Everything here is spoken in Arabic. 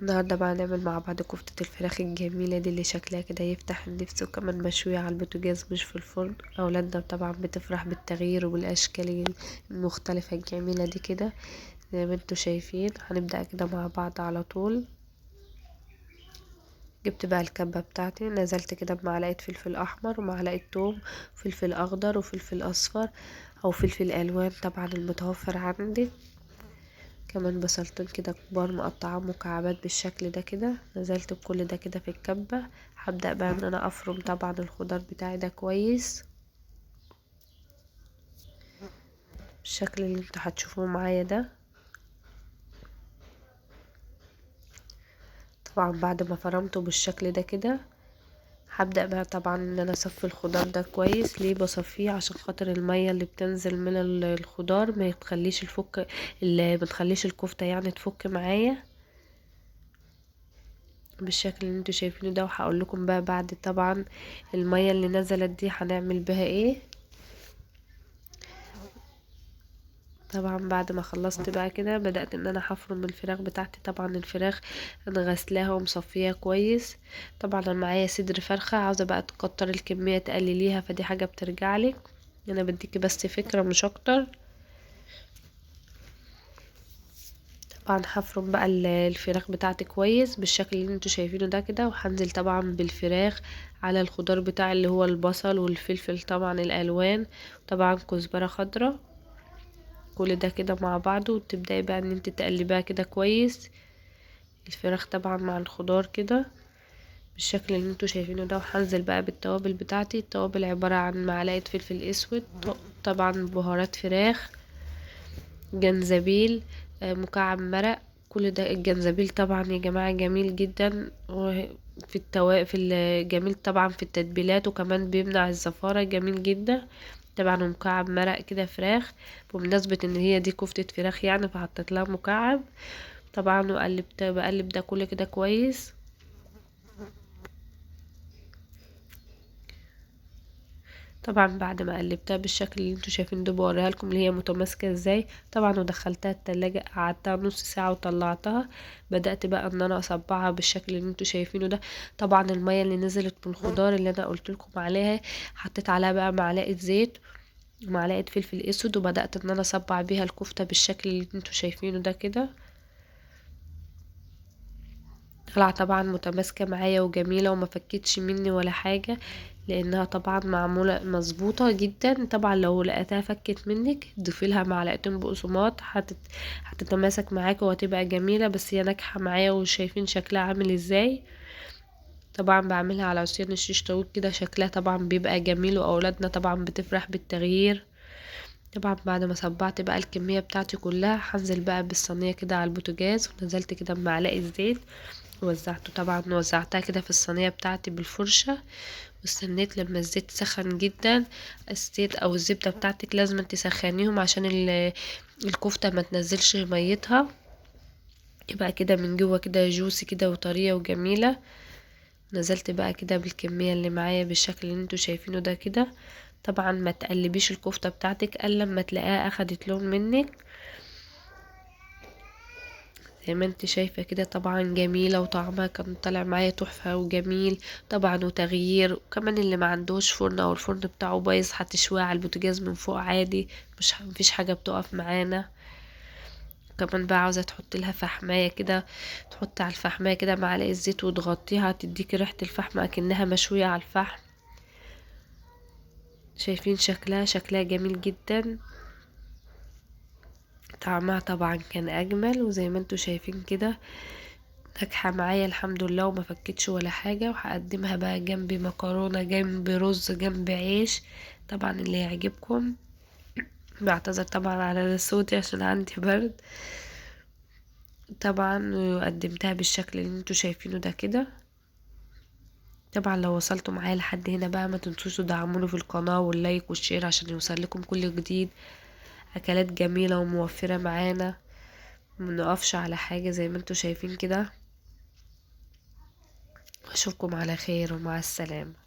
النهاردة بقى نعمل مع بعض كفتة الفراخ الجميلة دي اللي شكلها كده يفتح النفس، وكمان مشوية على البوتاجاز مش في الفرن. أولادنا طبعا بتفرح بالتغيير وبالأشكال المختلفة الجميلة دي كده زي ما انتوا شايفين. هنبدأ كده مع بعض على طول. جبت بقى الكبة بتاعتي، نزلت كده بمعلقة فلفل أحمر ومعلقة توم وفلفل أخضر وفلفل أصفر أو فلفل ألوان طبعا المتوفر عندك. كمان بصلتين كده كبار مقطعة مكعبات بالشكل ده كده، نزلت بكل ده كده في الكبة. هبدأ بقى ان انا افرم طبعا الخضار بتاعي ده كويس بالشكل اللي انتوا هتشوفوه معايا ده. طبعا بعد ما فرمته بالشكل ده كده هبدأ بقى طبعا ان انا اصفي الخضار ده كويس. ليه بصفيه؟ عشان خاطر المية اللي بتنزل من الخضار ما تخليش اللي بتخليش الكفتة يعني تفك معايا بالشكل اللي انتوا شايفينه ده. وهقول لكم بقى بعد طبعا المية اللي نزلت دي هنعمل بها ايه. طبعا بعد ما خلصت بقى كده بدأت ان انا هفرم الفراخ بتاعتي. طبعا الفراخ انا غسلاها ومصفيها كويس. طبعا انا معايا صدر فرخة، عاوزة بقى تكتر الكمية تقلليها فدي حاجة بترجعلك، انا بديكي بس فكرة مش اكتر. طبعا هفرم بقى الفراخ بتاعتي كويس بالشكل اللي انتوا شايفينه ده كده، وهنزل طبعا بالفراخ على الخضار بتاعي اللي هو البصل والفلفل طبعا الالوان، طبعا كزبرة خضراء، كل ده كده مع بعضه. وتبدأي بقى ان انت تقلبيها كده كويس الفراخ طبعا مع الخضار كده بالشكل اللي انتوا شايفينه ده. وهنزل بقى بالتوابل بتاعتي. التوابل عبارة عن معلقة فلفل اسود، طبعا بهارات فراخ، جنزبيل، مكعب مرق. كل ده الجنزبيل طبعا يا جماعة جميل جدا في الجميل طبعا في التتبيلات، وكمان بيمنع الزفارة جميل جدا. طبعا مكعب مرق كده فراخ بمناسبة ان هي دي كفتة فراخ يعني، فحطيت لها مكعب طبعا. بقلب ده كله كده كويس. طبعا بعد ما قلبتها بالشكل اللي انتوا شايفين ده بوريها لكم اللي هي متماسكه ازاي طبعا. ودخلتها التلاجة قعدتها نص ساعه وطلعتها. بدأت بقى ان انا اصبعها بالشكل اللي انتوا شايفينه ده. طبعا المية اللي نزلت من الخضار اللي انا قلت لكم عليها حطيت عليها بقى معلقه زيت ومعلقه فلفل اسود، وبدأت ان انا اصبع بيها الكفته بالشكل اللي انتوا شايفينه ده كده. طلع طبعا متماسكة معايا وجميلة وما فكتش مني ولا حاجة، لانها طبعا معمولة مظبوطة جدا. طبعا لو لقيتها فكت منك ضيفيلها معلقتين بقسماط هتتماسك معاكي وهتبقى جميلة. بس هي ناجحة معايا وشايفين شكلها عامل ازاي. طبعا بعملها على عصيان الشيش طاووق كده، شكلها طبعا بيبقى جميل واولادنا طبعا بتفرح بالتغيير. طبعا بعد ما صبعت بقى الكمية بتاعتي كلها هنزل بقى بالصينية كده على البوتاجاز، ونزلت كده بمعلقة زيت وزعته. طبعا وزعتها كده في الصينية بتاعتي بالفرشة، واستنيت لما الزيت سخن جدا. الزيت او الزبدة بتاعتك لازم تسخنيهم عشان الكفتة ما تنزلش ميتها، يبقى كده من جوه كده جوسي كده وطرية وجميلة. نزلت بقى كده بالكمية اللي معايا بالشكل اللي انتوا شايفينه ده كده. طبعا ما تقلبيش الكفتة بتاعتك الا لما تلاقيها اخدت لون منك زي ما انت شايفة كده. طبعا جميلة وطعمها كان طالع معايا تحفة وجميل طبعا وتغيير. وكمان اللي ما عندوش فرن او الفرن بتاعه بايظ هتشويها على البوتاجاز من فوق عادي، مفيش حاجة بتقف معانا. كمان بقى عاوزة تحط لها فحماية كده، تحط على الفحماية كده معلقة زيت وتغطيها تديكي ريحة الفحم اكنها مشوية على الفحم. شايفين شكلها جميل جدا. طعمها طبعا كان اجمل، وزي ما انتوا شايفين كده ناجحة معايا الحمد لله وما فكتش ولا حاجة. وهقدمها بقى جنب مكرونة جنب رز جنب عيش طبعا اللي يعجبكم. بعتذر طبعا على صوتي عشان عندي برد. طبعا قدمتها بالشكل اللي انتوا شايفينه ده كده. طبعا لو وصلتوا معايا لحد هنا بقى ما تنسوش تدعموني في القناة واللايك والشير عشان يوصل لكم كل جديد. اكلات جميلة وموفرة معانا، منقفش على حاجة زي ما انتوا شايفين كده. اشوفكم على خير ومع السلامة.